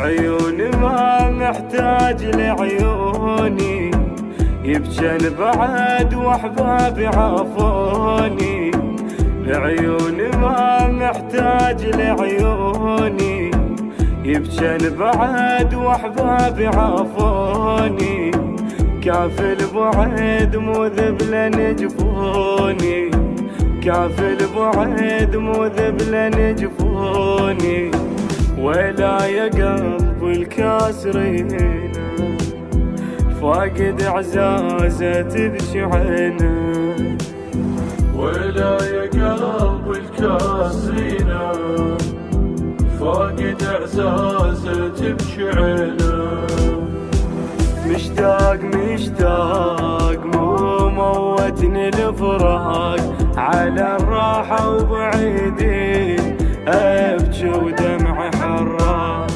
لعيوني ما محتاج لعيوني، يبجن بعد واحبابي عافوني. لعيوني ما محتاج لعيوني، يبجن بعد واحبابي عافوني. كاف البعد مو ذبل جفوني، كاف البعد مو ذبل جفوني. ولا يا قلب الكاسرين فاقد عزازة بشعينه، ولا يا قلب الكاسرين فاقد عزازة بشعينه. مشتاق مشتاق مو موتني الفراق، على الراحة وبعيدين أبكي ودمعي حراق.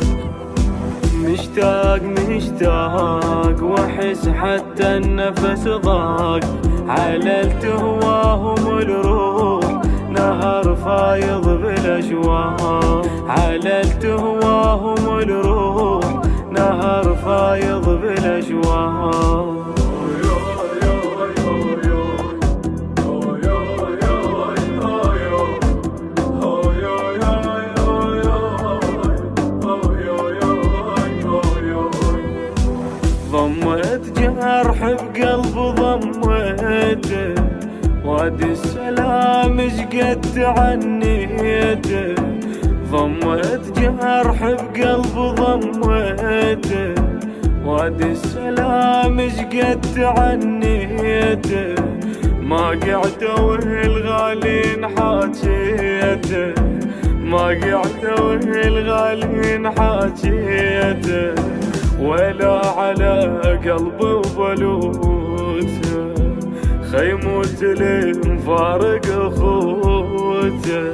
مشتاق مشتاق واحس حتى النفس ضاق، عللت هواهم الروح نهر فايض بالأشواق. عللت هواهم الروح نهر فايض بالأشواق. ضمت جرح بقلب ضميته، وادي السلام شقد تعنيته. ضمت جرح بقلب ضميته، وادي السلام شقد تعنيته. ما قعدوا الغالين حاجيته، ما قعدوا الغالين حاجيته. ولا على قلب وبلوته، خيموت المفارق اخوته.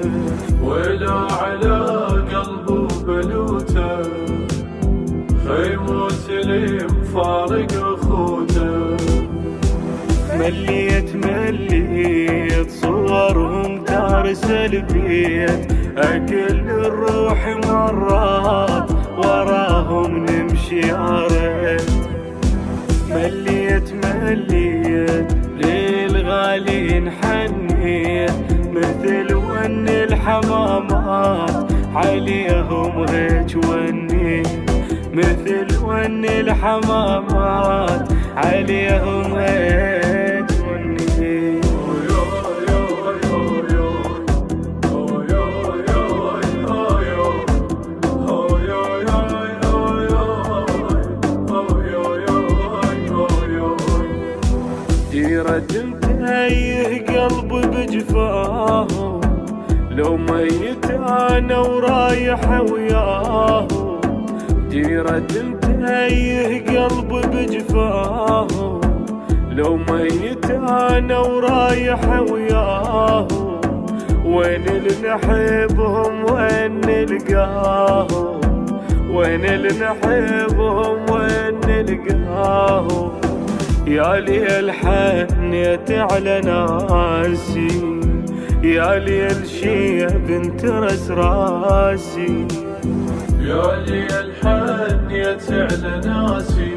ولا على قلب وبلوته، خيموت المفارق اخوته. مليت مليت صورهم دارس البيت، اكل الروح مرات وراهم نمشي يا ريت. مليت مليت للغالين حنيت، مثل ون الحمامات عليهم هيج وني. مثل ون الحمامات عليهم هيج وني. ديرة متهيه قلبي بجفاه، لو ميت انا ورايح وياه. ديرة متهيه قلبي بجفاه، لو ميت انا ورايح وياه. وين اللي نحبهم وين نلقاهم، وين اللي نحبهم وين نلقاهم. يا ليل حنيت على ناسي، يا ليل شيب انترس راسي. يا ليل حنيت على ناسي،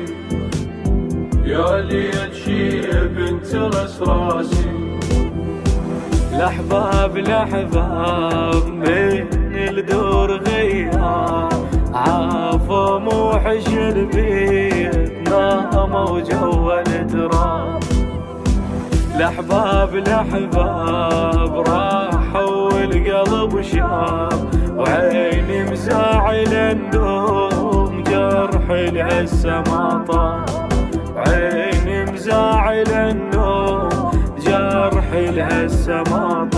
يا ليل شيب انترس راسي. الأحباب الأحباب من الدور غياب، عافوا موحش البيت ناموا جوا التراب. الأحباب الأحباب راحوا والقلب شاب، وعيني مزاعل النوم جرح الهسه ما طاب. عيني مزاعل النوم جرح الهسه ما